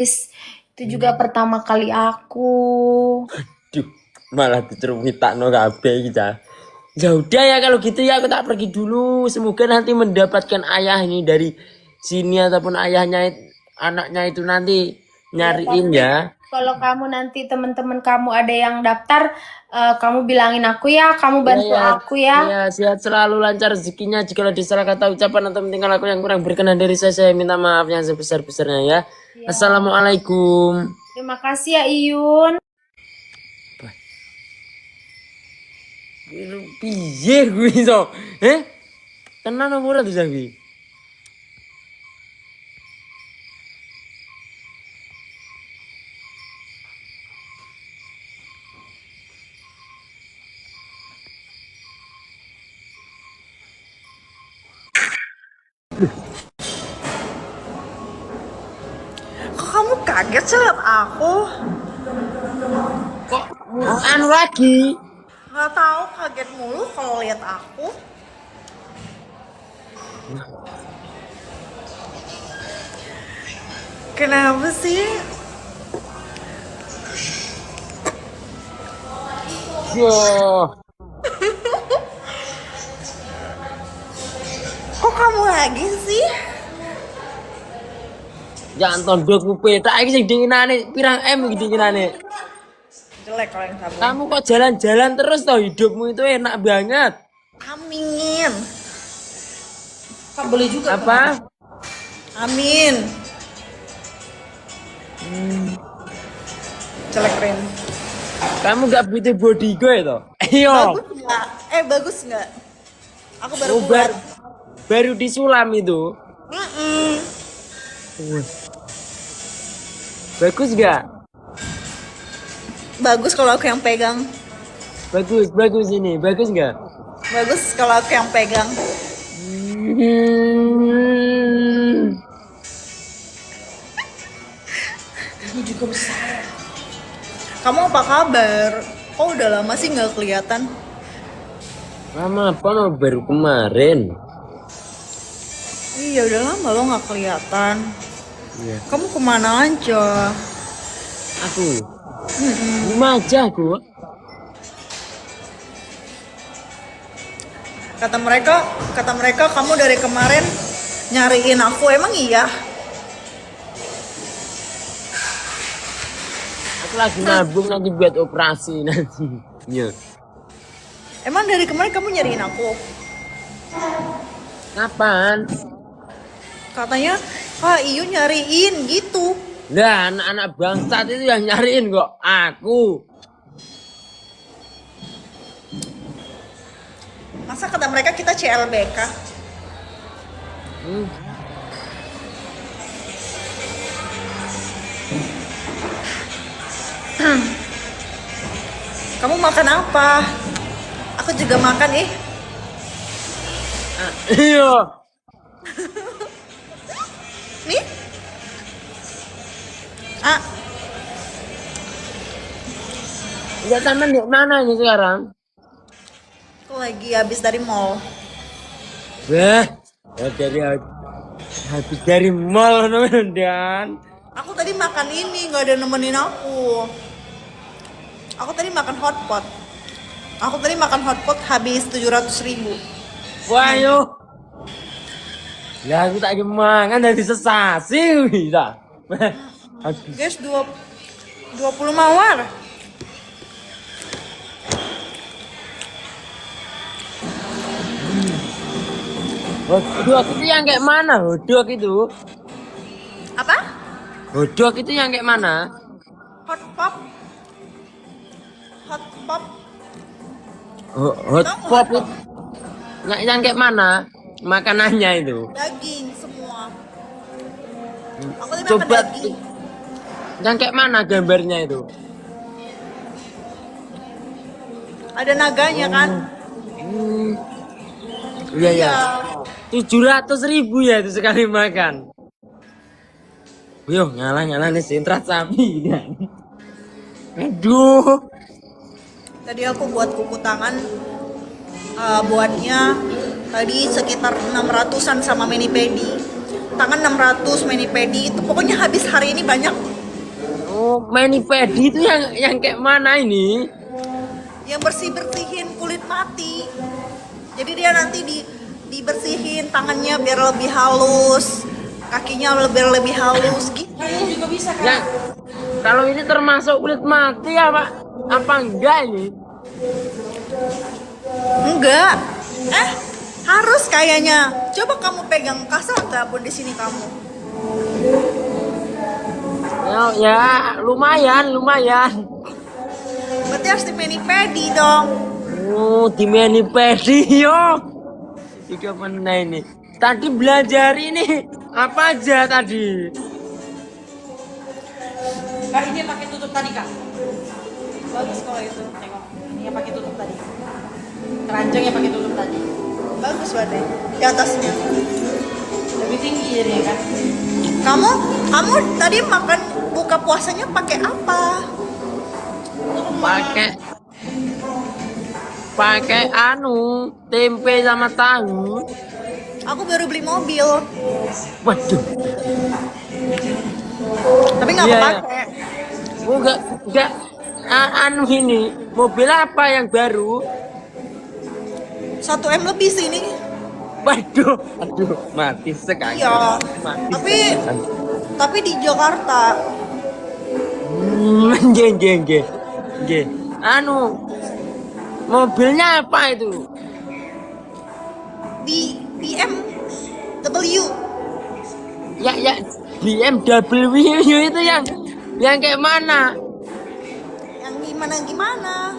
Itu juga pertama kali aku. Duh, malah dicermitakno kabeh iki ta. Ya udah ya kalau gitu ya aku tak pergi dulu. Semoga nanti mendapatkan ayah ini dari sini ataupun ayahnya anaknya itu nanti nyariin ya. Kalau kamu nanti teman-teman kamu ada yang daftar, kamu bilangin aku ya, kamu bantu aku ya. Ya, sehat selalu, lancar rezekinya. Jika ada salah kata ucapan atau tinggal aku yang kurang berkenan dari saya minta maaf yang sebesar-besarnya ya. Assalamualaikum. Terima kasih ya Iyun. Piye gue iso? Tenan apa ora tuh Zawi? Kok kamu kaget sih liat aku? Kok anu lagi? Nggak tahu, kaget mulu kalau lihat aku. Kenapa sih? Yo, Kok kamu lagi sih? jangan tondok kupe. Tak iki sing dinginane pirang M iki dinginane. Jelek kalau yang sabun. Kamu kok jalan-jalan terus toh, hidupmu itu enak banget. Amin. Kak boleh juga. Apa? Amin. Jelek Ren. Kamu gak butuh body gue toh? Ayo. Bagus nggak? Bagus nggak? Aku baru buat. Baru disulam itu. Bagus gak? Bagus kalau aku yang pegang. Bagus ini. Bagus gak? Bagus kalau aku yang pegang. Ini juga besar. Kamu apa kabar? Kok udah lama sih nggak kelihatan? Lama apa no? Baru kemarin. Iya udah lama lo nggak kelihatan. Iya. Kamu kemana aja? Aku. Rumah aja aku. Kata mereka kamu dari kemarin nyariin aku, emang iya? Aku lagi nabung nanti buat operasi nanti. Iya. Emang dari kemarin kamu nyariin aku? Kapan? Katanya Kak Iyu nyariin gitu. Nah, anak-anak bangsat itu yang nyariin kok. Aku. Masa kata mereka kita CLBK? Kamu makan apa? Aku juga makan Iya. Nih. Ya teman di mana ini sekarang? Aku lagi habis dari mall. Wah, habis dari mall dan Aku tadi makan ini, nggak ada nemenin aku. Aku tadi makan hotpot. Habis 700.000. wah yuk. Ya aku tak mangan dari sesasi bisa. Guys, 20 mawar. Hodok itu yang kayak mana? Hodok itu? Apa? Hodok itu yang kayak mana? Hotpot. Hot pop itu. Yang kayak mana? Makanannya itu. Daging semua. Aku tadi makan Coba daging. yang kayak mana gambarnya itu? Ada naganya kan? Iya. 700.000 ya itu sekali makan. Yo ngalah nih sintrat sapi. Aduh. Tadi aku buat kuku tangan, buatnya tadi sekitar 600-an sama mani pedi. Tangan 600, mani pedi itu pokoknya habis hari ini banyak. Oh, mani pedi itu yang kayak mana ini? Yang bersih-bersihin kulit mati. Jadi dia nanti dibersihin tangannya biar lebih halus, kakinya lebih halus gitu. juga bisa kan? Ya, kalau ini termasuk kulit mati ya Pak? Apa enggak ini? Enggak. Harus kayaknya. Coba kamu pegang, kasar nggak pun di sini kamu. Ya, lumayan. Berarti harus di mani pedi dong. Oh, di mani pedi yo. Tiga mana ini? Tadi belajar ini apa aja tadi? Kak, ini yang pakai tutup tadi kak. Bagus kalau itu. Tengok, ini yang pakai tutup tadi. Keranjang yang pakai tutup tadi. Bagus banget di atasnya. Lebih tinggi jadinya kan. Kamu tadi makan buka puasanya pakai apa? Pakai tempe sama tahu. Aku baru beli mobil, Waduh. tapi nggak Iya, pakai. Oh, enggak ini mobil apa yang baru? 1 M lebih sih ini. Waduh, aduh, mati sekali. Iya. Mati Tapi sekali. tapi di Jakarta. Nggih. Mobilnya apa itu? BMW. Ya, BMW itu yang kayak mana? Yang gimana?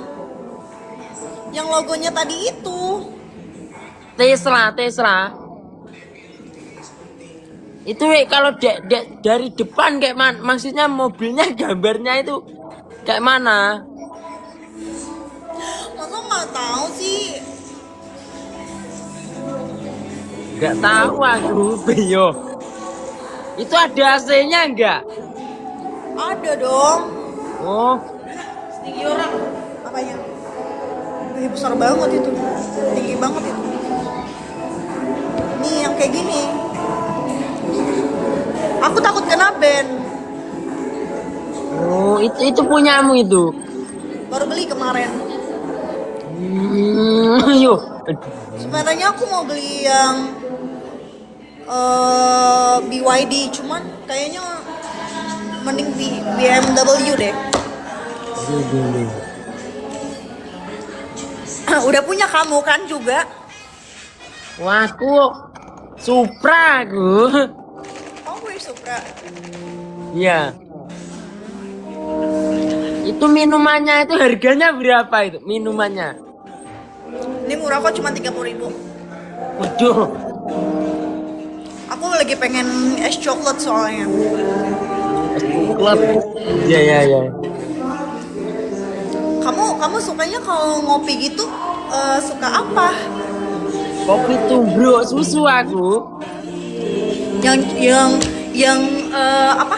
Yang logonya tadi itu. Tesla. Itu kalau dari depan kayak mana? Maksudnya mobilnya gambarnya itu kayak mana? Masa nggak tahu sih? Gak tahu aku, Beyo. Itu ada AC-nya enggak? Ada dong. Oh, Setinggi orang. Apanya? Besar banget itu. Tinggi banget itu. Nih yang kayak gini. Aku takut kena ban. oh itu punyamu itu. Baru beli kemarin. Yuk. Sebenarnya aku mau beli yang BYD, cuman kayaknya mending BMW deh. Udah punya kamu kan juga? Wah, aku Supra aku. Kamu beli Supra? Iya. Itu minumannya itu harganya berapa itu? Minumannya? Ini murah kok, cuma 30.000. Waduh. Aku lagi pengen es coklat soalnya. Klub. Ya. Kamu sukanya kalau ngopi gitu suka apa? Kopi tubruk susu aku. Yang apa?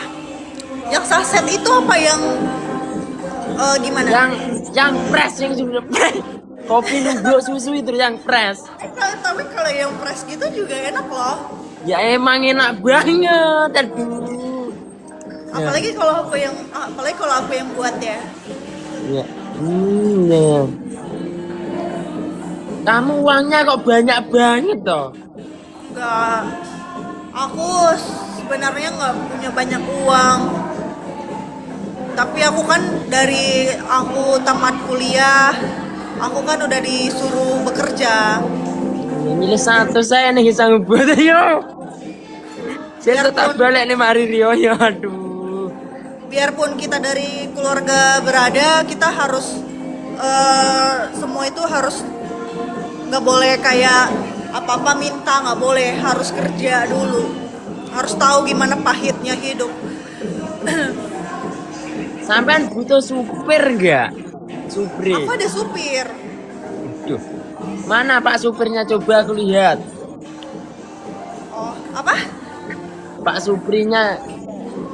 Yang saset itu apa yang gimana? Yang fresh yang sudah fresh. Kopi tubruk susu itu yang fresh. Tapi kalau yang fresh gitu juga enak loh. Ya emang enak banget. Aduh. Apalagi kalau aku yang buat ya. Ya. Ya. Kamu uangnya kok banyak banget toh? Enggak. Aku sebenarnya nggak punya banyak uang. Tapi aku kan dari aku tamat kuliah, aku kan udah disuruh bekerja. Milih satu saya nih sanggup buat yo. Saya tetap balik nih mari Rio ya, aduh. Biarpun kita dari keluarga berada, kita harus semua itu harus nggak boleh kayak apa-apa minta, nggak boleh, harus kerja dulu, harus tahu gimana pahitnya hidup. Sampean butuh supir enggak? Supir. Aku ada supir. Duh. Mana Pak supirnya, coba aku lihat. Oh, apa? Pak suprinya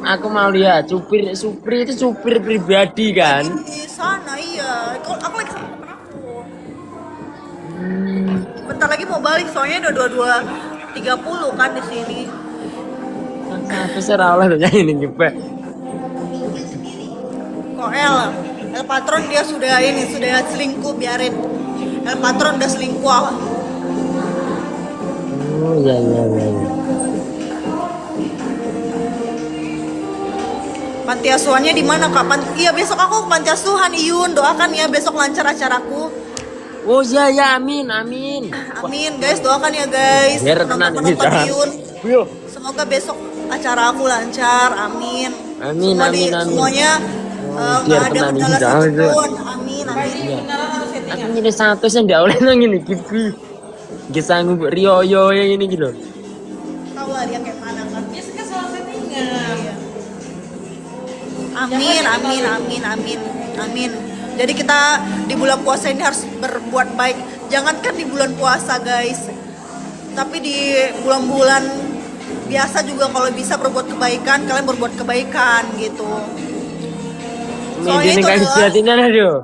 aku mau lihat. Supir itu supir pribadi kan? Di sana iya. Kalau aku lagi sama temen aku. Bentar lagi mau balik, soalnya udah 22.30 kan di sini. Sampai seraulah tuh ini gimana? Koel, El Patron dia sudah selingkuh, biarin. El Patron udah selingkuh. Oh iya iya iya. Panti asuhannya di mana Kak? Iya besok aku ke panti asuhan Iyun, doakan ya besok lancar acaraku. Oh iya ya, amin amin. Amin guys, doakan ya guys. Biar tenang ini, Penonton jangan. Iyun. Yo. Semoga besok acara aku lancar, amin. Amin, amin, amin. Semuanya Oh, nggak biar ada tenang, kendala jangan, satupun. Amin, amin. Iya. Beneran harus settingan. Aku ini satu sih ndak oleh nang ini gitu. Gak sanggup Rioyo yang ini gitu. Tahu lah dia kayak mana kan. Ya kan salah settingan. Amin, amin, amin, amin, amin. Jadi kita di bulan puasa ini harus berbuat baik. Jangankan di bulan puasa guys, tapi di bulan-bulan biasa juga kalau bisa berbuat kebaikan, kalian berbuat kebaikan gitu. Soalnya Ini itu kasih adalah buatin aduh.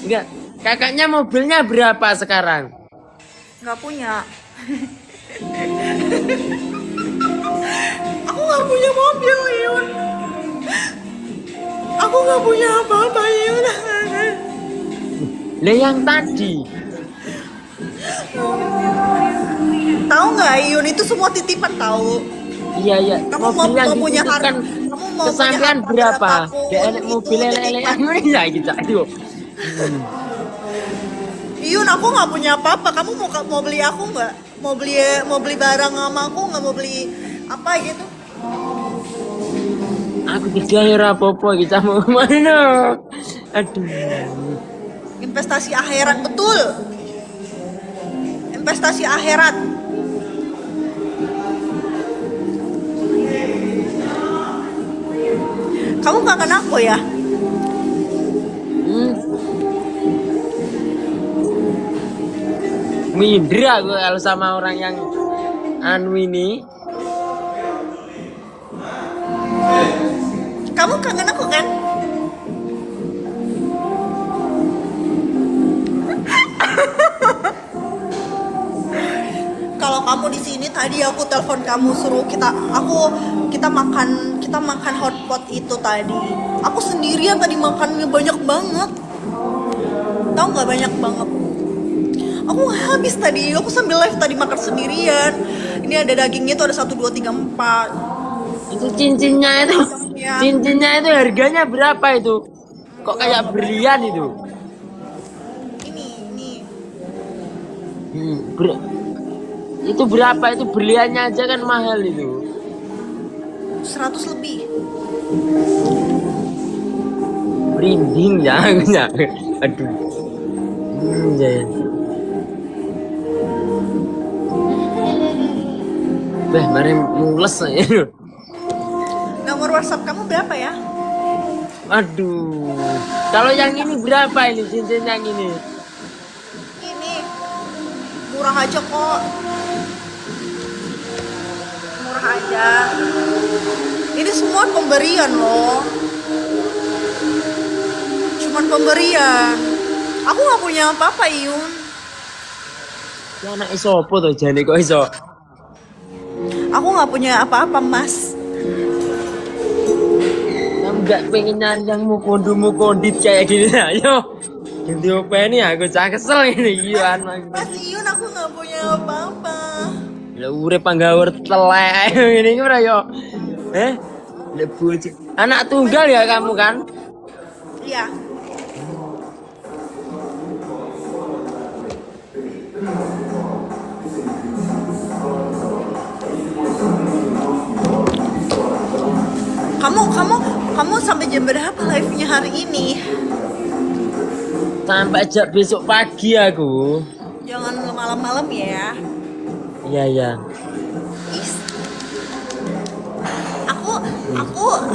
Enggak. Kakaknya mobilnya berapa sekarang? nggak punya. Aku nggak punya mobil, Yun. Aku nggak punya apa-apa, Yun. Lah yang tadi. Tahu nggak, Yun, itu semua titipan tahu. Iya iya. Kamu Mobil yang mau punya harta, dititipkan kamu mau kesampean punya harta berapa? berapa Dia pun, enak itu mobil lele-lelean titipan. ya gitu. Aduh. Yun, aku nggak punya apa-apa. Kamu mau beli aku nggak? Mau beli barang sama aku nggak? Mau beli apa gitu? Aku tidak ya apa-apa kita mau kemana? Aduh. Investasi akhirat, betul. Investasi akhirat. Kamu kangen aku ya? Minder aku kalau sama orang yang anu ini. Kamu kangen aku kan? Kalau kamu di sini tadi aku telepon kamu suruh kita makan hotpot itu tadi. Aku sendirian tadi makannya banyak banget. Tahu nggak, banyak banget. Aku habis tadi, aku sambil live tadi makan sendirian. Ini ada dagingnya tuh ada 1 2 3 4. Itu cincinnya itu. Ya. Cincinnya itu harganya berapa itu? Kok kayak berlian itu? Ini. Itu berapa itu berliannya aja kan mahal itu. 100 lebih. Merinding ya aku ya. Aduh. Ya. Beh, mari mules ya. Nomor WhatsApp kamu berapa ya? Aduh. Kalau yang ini berapa ini cincin yang ini? Ini murah aja kok. Murah aja. Ini semua pemberian loh. Cuman pemberian. Aku nggak punya apa-apa, Yun. Ya anak iso apa tuh jane kok iso? Aku nggak punya apa-apa, Mas. Kamu nggak pengen nyari yang mau kondit kayak gini ayo. Ganti apa ini aku cah kesel ini iya Mas Yun, aku nggak punya apa-apa. Ya urip panggawer telek ini ora yo. Lek bocah. Anak tunggal ya kamu kan? Iya. Kamu sampai jam berapa live-nya hari ini? Sampai jam besok pagi aku. Jangan malam-malam ya. Iya iya. Is.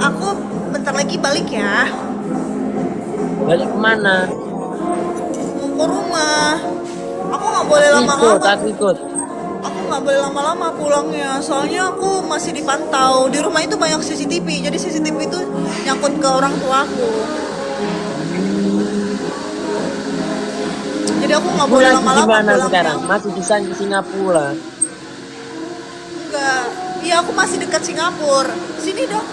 Aku bentar lagi balik ya. Balik kemana? Mau ke rumah. Aku nggak boleh Ikut, lama-lama. aku ikut. Aku nggak boleh lama-lama pulangnya. Soalnya aku masih dipantau. Di rumah itu banyak CCTV. Jadi CCTV itu nyangkut ke orang tua aku. Jadi aku nggak boleh Pulang di lama-lama mana pulangnya. sekarang? Masih di Singapura. Enggak. Iya, aku masih dekat Singapura. Sini dong.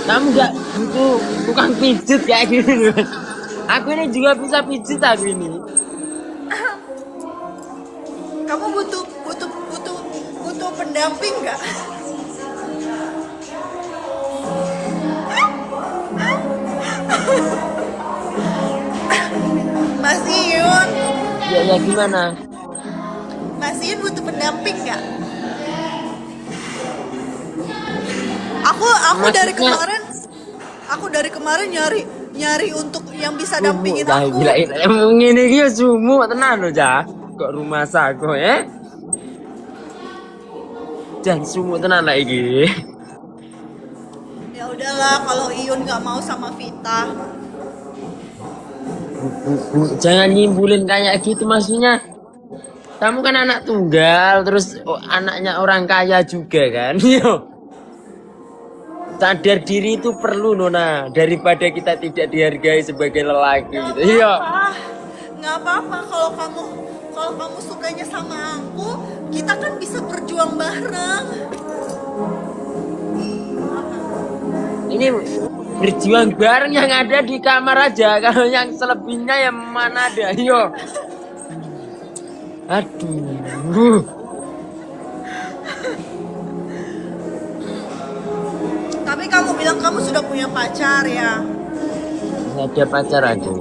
Kamu nggak butuh tukang pijit kayak gini loh. Aku ini juga bisa pijit aku ini. Kamu butuh pendamping nggak? Mas Iyun, Ya gimana? Mas Iyun butuh pendamping nggak? Aku dari kemarin nyari untuk yang bisa dampingin Dah aku. gila emang ini dia sumu tenan loh Jah. Kok rumah saku jangan sumu tenan lagi. Ya udahlah kalau Iyun nggak mau sama Vita. Jangan nyimpulin kayak gitu maksudnya. Kamu kan anak tunggal terus anaknya orang kaya juga kan. Yo. Sadar diri itu perlu Nona daripada kita tidak dihargai sebagai lelaki gitu. Iya. Nggak apa-apa kalau kamu sukanya sama aku, kita kan bisa berjuang bareng. Ini berjuang bareng yang ada di kamar aja. Kalau yang selebihnya yang mana ada? Yo. Aduh. Tapi kamu bilang kamu sudah punya pacar ya. Ada pacar aku.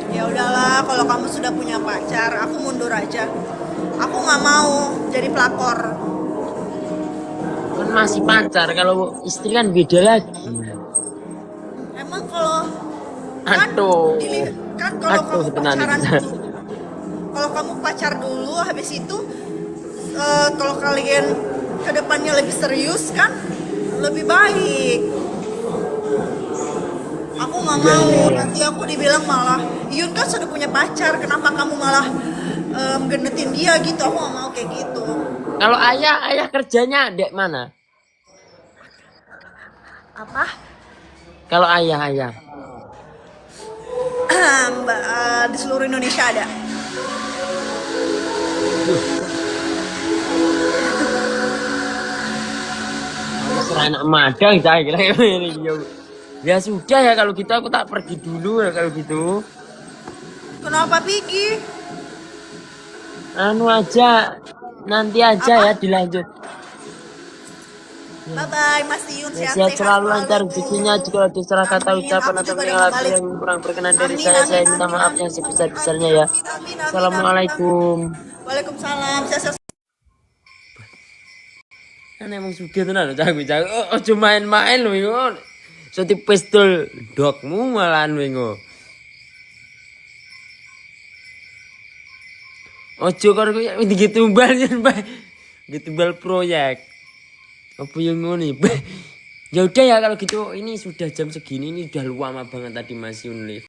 Ya udahlah kalau kamu sudah punya pacar, aku mundur aja. Aku nggak mau jadi pelakor. Kan masih pacar, kalau istri kan beda lagi. Emang kalau Aduh. kan kalau Aduh, kamu tenang, pacaran tenang. dulu, kalau kamu pacar dulu, habis itu kalau kalian kedepannya lebih serius kan lebih baik. Aku nggak mau nanti aku dibilang malah Iyun kan sudah punya pacar, kenapa kamu malah genetin dia gitu? Aku nggak mau kayak gitu. Kalau ayah kerjanya dek mana? Apa? Kalau ayah. Mbak, di seluruh Indonesia ada. Serah anak madang saya kira ini. Ya sudah ya kalau gitu aku tak pergi dulu ya kalau gitu. Kenapa pergi? Anu aja nanti aja ya dilanjut. Bye bye Mas Iyun, Sehat selalu lancar rezekinya jika ada salah kata ucapan atau perilaku yang kurang berkenan dari saya minta maaf yang sebesar-besarnya ya. Assalamualaikum. Waalaikumsalam. Kan emang sugih tenan jago. Ojo main-main lho iku. Soti pistol dogmu malahan wingo. Ojo karo ditumbal yen bae. Ditumbal proyek. Apa yang ngono ya udah ya kalau gitu ini sudah jam segini ini udah lama banget tadi Mas Yun live.